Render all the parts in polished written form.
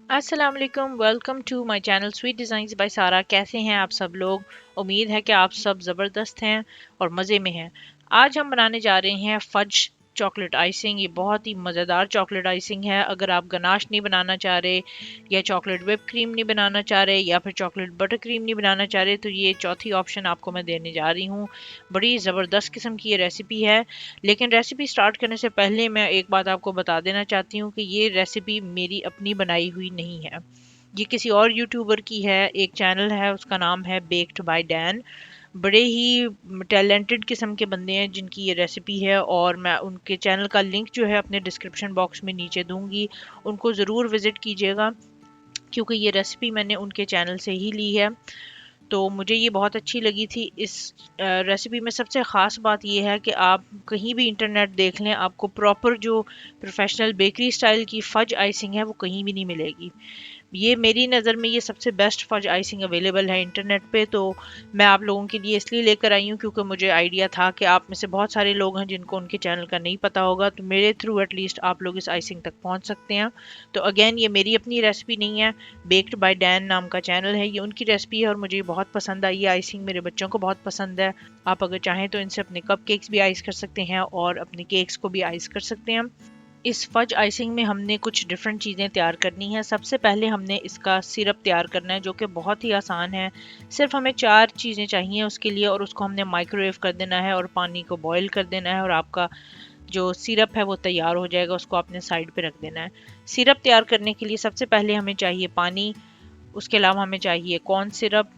अस्सलाम वालेकुम, welcome to my channel sweet designs by Sara. कैसे हैं आप सब लोग? उम्मीद है कि आप सब ज़बरदस्त हैं और मज़े में हैं। आज हम बनाने जा रहे हैं फज चॉकलेट आइसिंग। ये बहुत ही मज़ेदार चॉकलेट आइसिंग है। अगर आप गनाश नहीं बनाना चाह रहे या चॉकलेट व्हिप क्रीम नहीं बनाना चाह रहे या फिर चॉकलेट बटर क्रीम नहीं बनाना चाह रहे तो ये चौथी ऑप्शन आपको मैं देने जा रही हूँ। बड़ी ज़बरदस्त किस्म की ये रेसिपी है। लेकिन रेसिपी स्टार्ट करने से पहले मैं एक बात आपको बता देना चाहती हूँ कि ये रेसिपी मेरी अपनी बनाई हुई नहीं है। ये किसी और यूट्यूबर की है। एक चैनल है, उसका नाम है बेक्ड बाय डैन। बड़े ही टैलेंटेड किस्म के बंदे हैं जिनकी ये रेसिपी है, और मैं उनके चैनल का लिंक जो है अपने डिस्क्रिप्शन बॉक्स में नीचे दूंगी। उनको ज़रूर विज़िट कीजिएगा क्योंकि ये रेसिपी मैंने उनके चैनल से ही ली है। तो मुझे ये बहुत अच्छी लगी थी। इस रेसिपी में सबसे ख़ास बात ये है कि आप कहीं भी इंटरनेट देख लें, आपको प्रॉपर जो प्रोफेशनल बेकरी स्टाइल की फ़ज आइसिंग है वो कहीं भी नहीं मिलेगी। ये मेरी नज़र में ये सबसे बेस्ट फज आइसिंग अवेलेबल है इंटरनेट पे। तो मैं आप लोगों के लिए इसलिए लेकर आई हूँ क्योंकि मुझे आइडिया था कि आप में से बहुत सारे लोग हैं जिनको उनके चैनल का नहीं पता होगा, तो मेरे थ्रू एटलीस्ट आप लोग इस आइसिंग तक पहुँच सकते हैं। तो अगेन, ये मेरी अपनी रेसिपी नहीं है। बेक्ड बाय डैन नाम का चैनल है, ये उनकी रेसिपी है और मुझे बहुत पसंद आई। ये आइसिंग मेरे बच्चों को बहुत पसंद है। आप अगर चाहें तो इनसे अपने कप केक्स भी आइस कर सकते हैं और अपने केक्स को भी आइस कर सकते हैं। इस फज आइसिंग में हमने कुछ डिफरेंट चीज़ें तैयार करनी है। सबसे पहले हमने इसका सिरप तैयार करना है जो कि बहुत ही आसान है। सिर्फ हमें 4 चीज़ें चाहिए उसके लिए, और उसको हमने माइक्रोवेव कर देना है और पानी को बॉईल कर देना है और आपका जो सिरप है वो तैयार हो जाएगा। उसको आपने साइड पे रख देना है। सिरप तैयार करने के लिए सबसे पहले हमें चाहिए पानी, उसके अलावा हमें चाहिए कॉर्न सिरप,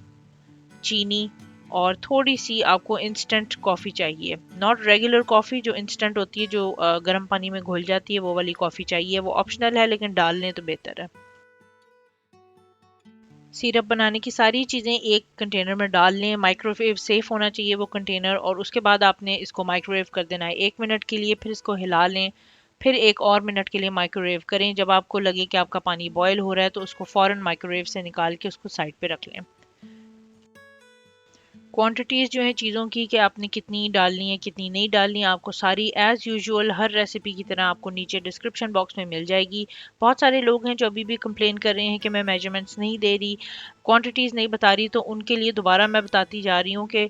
चीनी, और थोड़ी सी आपको इंस्टेंट कॉफ़ी चाहिए। नॉट रेगुलर कॉफ़ी, जो इंस्टेंट होती है, जो गर्म पानी में घुल जाती है, वो वाली कॉफ़ी चाहिए। वो ऑप्शनल है लेकिन डाल लें तो बेहतर है। सिरप बनाने की सारी चीज़ें एक कंटेनर में डाल लें। माइक्रोवेव सेफ होना चाहिए वो कंटेनर, और उसके बाद आपने इसको माइक्रोवेव कर देना है 1 मिनट के लिए। फिर इसको हिला लें, फिर एक और मिनट के लिए माइक्रोवेव करें। जब आपको लगे कि आपका पानी बॉयल हो रहा है तो उसको फ़ौरन माइक्रोवेव से निकाल के उसको साइड पे रख लें। क्वांटिटीज़ जो है चीज़ों की कि आपने कितनी डालनी है कितनी नहीं डालनी है, आपको सारी एज़ यूजुअल हर रेसिपी की तरह आपको नीचे डिस्क्रिप्शन बॉक्स में मिल जाएगी। बहुत सारे लोग हैं जो अभी भी कंप्लेन कर रहे हैं कि मैं मेजरमेंट्स नहीं दे रही, क्वांटिटीज़ नहीं बता रही, तो उनके लिए दोबारा मैं बताती जा रही हूँ कि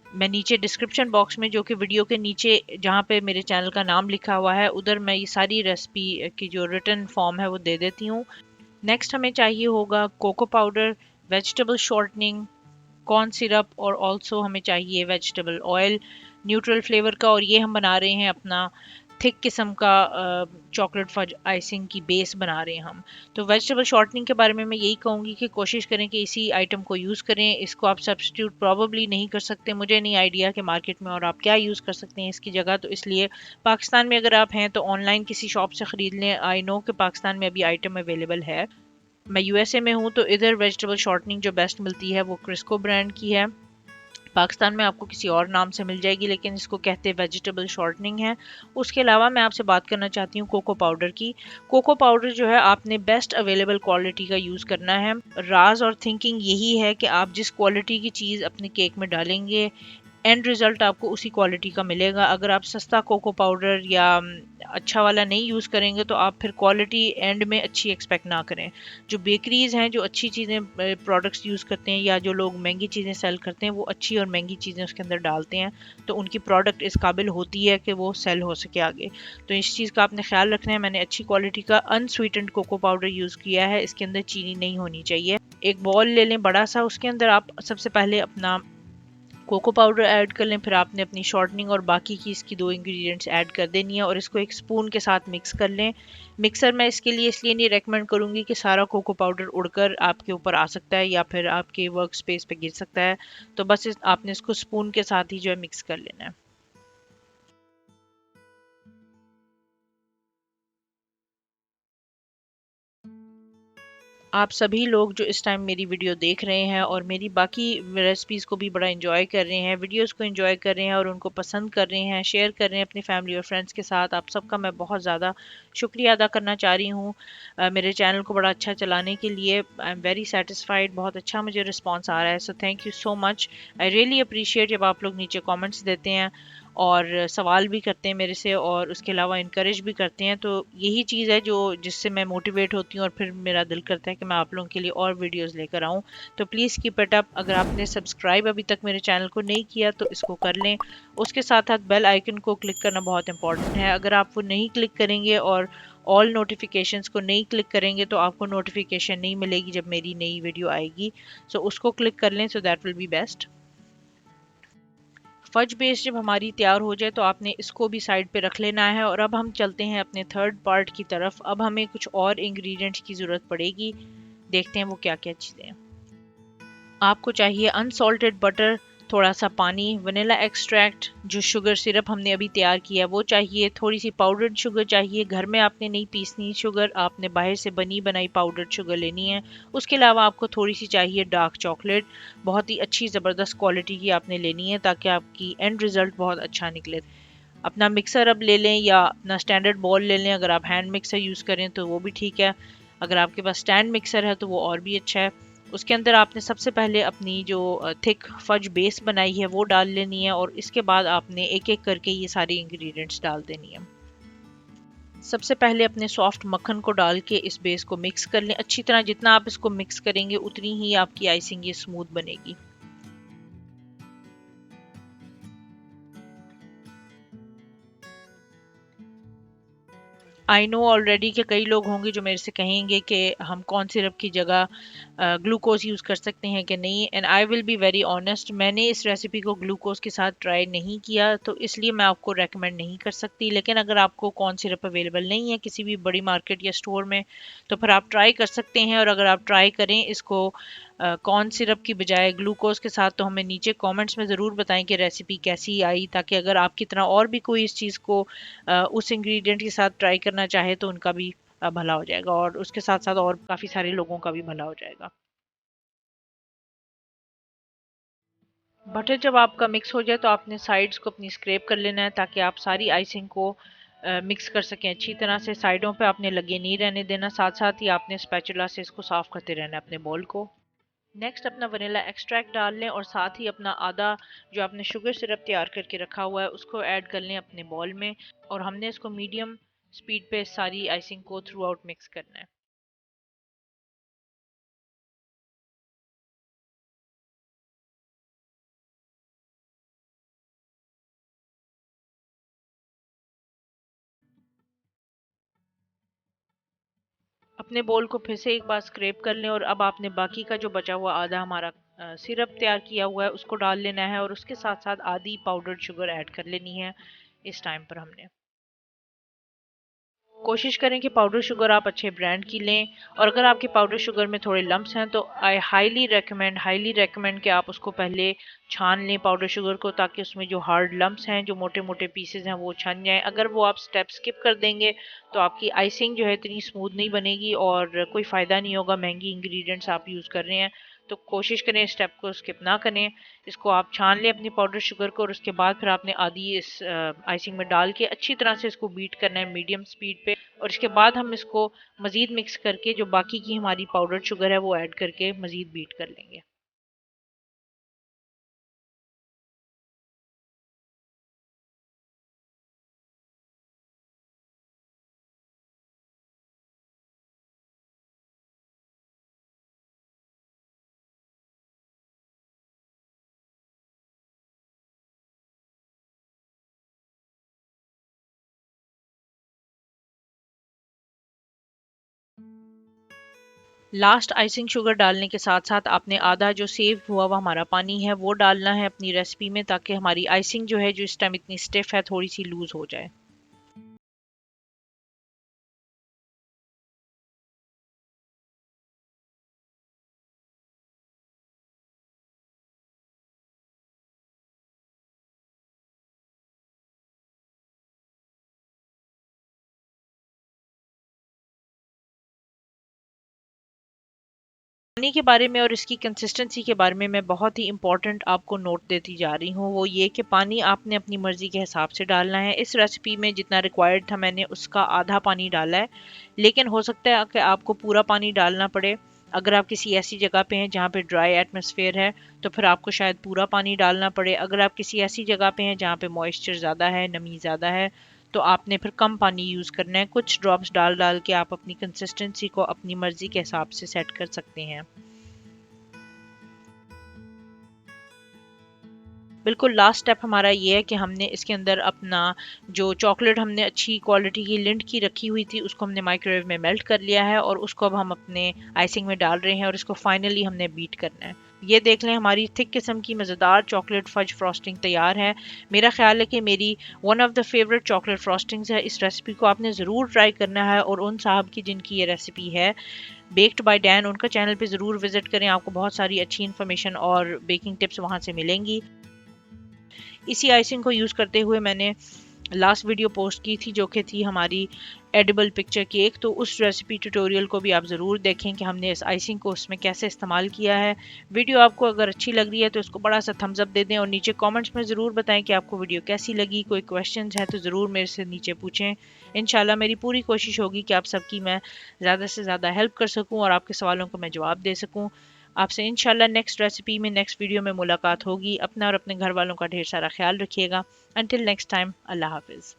मैं नीचे डिस्क्रिप्शन बॉक्स में, जो कि वीडियो के नीचे जहाँ पे मेरे चैनल का नाम लिखा हुआ है, उधर मैं ये सारी रेसिपी की जो रिटन फॉर्म है वो दे देती हूँ। नेक्स्ट हमें चाहिए होगा cocoa powder, vegetable shortening, corn syrup, और ऑल्सो हमें चाहिए वेजिटेबल ऑयल न्यूट्रल फ्लेवर का। और ये हम बना रहे हैं अपना थिक किस्म का चॉकलेट फज आइसिंग की बेस बना रहे हैं हम। तो वेजिटेबल शॉर्टनिंग के बारे में मैं यही कहूँगी कि कोशिश करें कि इसी आइटम को यूज़ करें। इसको आप सब्सटीट्यूट प्रॉबली नहीं कर सकते। मुझे नहीं आइडिया कि मार्केट में और आप क्या यूज़ कर सकते हैं इसकी जगह, तो इसलिए पाकिस्तान में अगर आप हैं तो ऑनलाइन किसी शॉप से ख़रीद लें। आई नो कि पाकिस्तान में अभी आइटम अवेलेबल है। मैं यूएसए में हूँ तो इधर वेजिटेबल शॉर्टनिंग जो बेस्ट मिलती है वो क्रिस्को ब्रांड की है। पाकिस्तान में आपको किसी और नाम से मिल जाएगी लेकिन इसको कहते हैं वेजिटेबल शॉर्टनिंग है। उसके अलावा मैं आपसे बात करना चाहती हूँ कोको पाउडर की। कोको पाउडर जो है आपने बेस्ट अवेलेबल क्वालिटी का यूज़ करना है। राज और थिंकिंग यही है कि आप जिस क्वालिटी की चीज़ अपने केक में डालेंगे, एंड रिज़ल्ट आपको उसी क्वालिटी का मिलेगा। अगर आप सस्ता कोको पाउडर या अच्छा वाला नहीं यूज़ करेंगे तो आप फिर क्वालिटी एंड में अच्छी एक्सपेक्ट ना करें। जो बेकरीज़ हैं जो अच्छी चीज़ें प्रोडक्ट्स यूज़ करते हैं, या जो लोग महंगी चीज़ें सेल करते हैं, वो अच्छी और महंगी चीज़ें उसके अंदर डालते हैं, तो उनकी प्रोडक्ट इस काबिल होती है कि वो सेल हो सके आगे। तो इस चीज़ का आपने ख्याल रखना है। मैंने अच्छी क्वालिटी का अनस्वीटेंड कोको पाउडर यूज़ किया है। इसके अंदर चीनी नहीं होनी चाहिए। एक बॉल ले लें बड़ा सा, उसके अंदर आप सबसे पहले अपना कोको पाउडर ऐड कर लें, फिर आपने अपनी शॉर्टनिंग और बाकी की इसकी 2 इंग्रेडिएंट्स ऐड कर देनी है और इसको एक स्पून के साथ मिक्स कर लें। मिक्सर मैं इसके लिए इसलिए नहीं रेकमेंड करूँगी कि सारा कोको पाउडर उड़कर आपके ऊपर आ सकता है या फिर आपके वर्क स्पेस पे गिर सकता है। तो बस आपने इसको स्पून के साथ ही जो है मिक्स कर लेना है। आप सभी लोग जो इस टाइम मेरी वीडियो देख रहे हैं और मेरी बाकी रेसिपीज़ को भी बड़ा एंजॉय कर रहे हैं, वीडियोस को एंजॉय कर रहे हैं और उनको पसंद कर रहे हैं, शेयर कर रहे हैं अपनी फैमिली और फ्रेंड्स के साथ, आप सबका मैं बहुत ज़्यादा शुक्रिया अदा करना चाह रही हूँ। मेरे चैनल को बड़ा अच्छा चलाने के लिए आई एम वेरी सेटिस्फाइड। बहुत अच्छा मुझे रिस्पॉन्स आ रहा है, so thank you so much. I really appreciate जब आप लोग नीचे कॉमेंट्स देते हैं। और सवाल भी करते हैं मेरे से और उसके अलावा इनकरेज भी करते हैं। तो यही चीज़ है जो जिससे मैं मोटिवेट होती हूँ और फिर मेरा दिल करता है कि मैं आप लोगों के लिए और वीडियोस लेकर आऊँ। तो प्लीज़ कीप इट अप। अगर आपने सब्सक्राइब अभी तक मेरे चैनल को नहीं किया तो इसको कर लें। उसके साथ साथ बेल आइकन को क्लिक करना बहुत इंपॉर्टेंट है। अगर आप वो नहीं क्लिक करेंगे और ऑल नोटिफिकेशंस को नहीं क्लिक करेंगे तो आपको नोटिफिकेशन नहीं मिलेगी जब मेरी नई वीडियो आएगी। सो उसको क्लिक कर लें, so that will be best. Fudge base जब हमारी तैयार हो जाए तो आपने इसको भी साइड पे रख लेना है। और अब हम चलते हैं अपने थर्ड पार्ट की तरफ। अब हमें कुछ और इंग्रेडिएंट्स की ज़रूरत पड़ेगी। देखते हैं वो क्या क्या चीज़ें हैं। आपको चाहिए अनसॉल्टेड बटर, थोड़ा सा पानी, वनीला एक्सट्रैक्ट, जो शुगर सिरप हमने अभी तैयार किया है वो चाहिए, थोड़ी सी पाउडर्ड शुगर चाहिए। घर में आपने नहीं पीसनी शुगर, आपने बाहर से बनी बनाई पाउडर्ड शुगर लेनी है। उसके अलावा आपको थोड़ी सी चाहिए डार्क चॉकलेट, बहुत ही अच्छी ज़बरदस्त क्वालिटी की आपने लेनी है ताकि आपकी एंड रिज़ल्ट बहुत अच्छा निकले। अपना मिक्सर अब ले लें या अपना स्टैंडर्ड बॉल ले लें। अगर आप हैंड मिक्सर यूज़ करें तो वो भी ठीक है। अगर आपके पास स्टैंड मिक्सर है तो वो और भी अच्छा है। उसके अंदर आपने सबसे पहले अपनी जो थिक फज बेस बनाई है वो डाल लेनी है और इसके बाद आपने एक एक करके ये सारी इंग्रेडिएंट्स डाल देनी है। सबसे पहले अपने सॉफ्ट मक्खन को डाल के इस बेस को मिक्स कर लें अच्छी तरह। जितना आप इसको मिक्स करेंगे उतनी ही आपकी आइसिंग ये स्मूथ बनेगी। आई नो ऑलरेडी कि कई लोग होंगे जो मेरे से कहेंगे कि हम कॉर्न सिरप की जगह ग्लूकोज यूज़ कर सकते हैं कि नहीं। And I will be very honest, मैंने इस रेसिपी को ग्लूकोज के साथ ट्राई नहीं किया तो इसलिए मैं आपको रेकमेंड नहीं कर सकती। लेकिन अगर आपको कॉर्न सिरप अवेलेबल नहीं है किसी भी बड़ी मार्केट या स्टोर में तो फिर आप ट्राई कर सकते हैं। और अगर आप ट्राई करें इसको कॉर्न सिरप की बजाय ग्लूकोज के साथ तो हमें नीचे कमेंट्स में ज़रूर बताएं कि रेसिपी कैसी आई, ताकि अगर आपकी तरह और भी कोई इस चीज़ को उस इंग्रेडिएंट के साथ ट्राई करना चाहे तो उनका भी भला हो जाएगा और उसके साथ साथ और काफ़ी सारे लोगों का भी भला हो जाएगा। बटर जब आपका मिक्स हो जाए तो आपने साइड्स को अपनी स्क्रैप कर लेना है ताकि आप सारी आइसिंग को मिक्स कर सकें अच्छी तरह से। साइडों पे आपने लगे नहीं रहने देना, साथ साथ ही आपने स्पैचुला से इसको साफ करते रहना है अपने बॉल को। नेक्स्ट अपना वनीला एक्सट्रैक्ट डाल लें और साथ ही अपना आधा जो आपने शुगर सिरप तैयार करके रखा हुआ है उसको ऐड कर लें अपने बॉल में। और हमने इसको मीडियम स्पीड पे सारी आइसिंग को थ्रू आउट मिक्स करना है। अपने बोल को फिर से एक बार स्क्रैप कर लें और अब आपने बाकी का जो बचा हुआ आधा हमारा सिरप तैयार किया हुआ है उसको डाल लेना है और उसके साथ साथ आधी पाउडर्ड शुगर ऐड कर लेनी है इस टाइम पर हमने। कोशिश करें कि पाउडर शुगर आप अच्छे ब्रांड की लें। और अगर आपके पाउडर शुगर में थोड़े लम्प्स हैं तो आई हाईली रेकमेंड कि आप उसको पहले छान लें पाउडर शुगर को, ताकि उसमें जो हार्ड लम्प्स हैं जो मोटे मोटे पीसेज हैं वो छन जाएं। अगर वो आप स्टेप स्किप कर देंगे तो आपकी आइसिंग जो है इतनी स्मूथ नहीं बनेगी और कोई फ़ायदा नहीं होगा। महंगी इंग्रेडिएंट्स आप यूज़ कर रहे हैं तो कोशिश करें इस स्टेप को स्किप ना करें। इसको आप छान लें अपनी पाउडर शुगर को और उसके बाद फिर आपने आधी इस आइसिंग में डाल के अच्छी तरह से इसको बीट करना है मीडियम स्पीड पे। और इसके बाद हम इसको मज़ीद मिक्स करके जो बाकी की हमारी पाउडर शुगर है वो ऐड करके मज़ीद बीट कर लेंगे। लास्ट आइसिंग शुगर डालने के साथ साथ आपने आधा जो सेव हुआ हुआ हमारा पानी है वो डालना है अपनी रेसिपी में, ताकि हमारी आइसिंग जो है जो इस टाइम इतनी स्टिफ है थोड़ी सी लूज हो जाए। पानी के बारे में और इसकी कंसिस्टेंसी के बारे में मैं बहुत ही इंपॉर्टेंट आपको नोट देती जा रही हूँ, वो ये कि पानी आपने अपनी मर्ज़ी के हिसाब से डालना है। इस रेसिपी में जितना रिक्वायर्ड था मैंने उसका आधा पानी डाला है, लेकिन हो सकता है कि आपको पूरा पानी डालना पड़े। अगर आप किसी ऐसी जगह पे हैं जहाँ पे ड्राई एटमॉस्फेयर है तो फिर आपको शायद पूरा पानी डालना पड़े। अगर आप किसी ऐसी जगह पे हैं जहाँ पे मॉइस्चर ज़्यादा है, नमी ज़्यादा है, तो आपने फिर कम पानी यूज़ करना है। कुछ ड्रॉप्स डाल डाल के आप अपनी कंसिस्टेंसी को अपनी मर्ज़ी के हिसाब से सेट कर सकते हैं। बिल्कुल लास्ट स्टेप हमारा ये है कि हमने इसके अंदर अपना जो चॉकलेट हमने अच्छी क्वालिटी की लिंट की रखी हुई थी उसको हमने माइक्रोवेव में मेल्ट कर लिया है और उसको अब हम अपने आइसिंग में डाल रहे हैं और इसको फाइनली हमने बीट करना है। ये देख लें हमारी थिक किस्म की मज़ेदार चॉकलेट फज फ्रॉस्टिंग तैयार है। मेरा ख्याल है कि मेरी one of the favourite chocolate frostings है। इस रेसिपी को आपने ज़रूर ट्राई करना है और उन साहब की जिनकी ये रेसिपी है बेक्ड बाय डैन, उनका चैनल पे ज़रूर विजिट करें। आपको बहुत सारी अच्छी इन्फॉर्मेशन और बेकिंग टिप्स वहाँ से मिलेंगी। इसी आइसिंग को यूज़ करते हुए मैंने लास्ट वीडियो पोस्ट की थी जो कि थी हमारी एडिबल पिक्चर केक। तो उस रेसिपी ट्यूटोरियल को भी आप ज़रूर देखें कि हमने इस आइसिंग को उसमें कैसे इस्तेमाल किया है। वीडियो आपको अगर अच्छी लग रही है तो इसको बड़ा सा थम्स अप दे दें और नीचे कमेंट्स में ज़रूर बताएं कि आपको वीडियो कैसी लगी। कोई क्वेश्चंस हैं तो ज़रूर मेरे से नीचे पूछें। इंशाल्लाह मेरी पूरी कोशिश होगी कि आप सबकी मैं ज़्यादा से ज़्यादा हेल्प कर सकूँ और आपके सवालों को मैं जवाब दे सकूँ। आपसे इंशाल्लाह नेक्स्ट रेसिपी में नेक्स्ट वीडियो में मुलाकात होगी। अपना और अपने घर वालों का ढेर सारा ख्याल रखिएगा। अंटिल नेक्स्ट टाइम, अल्लाह हाफिज़।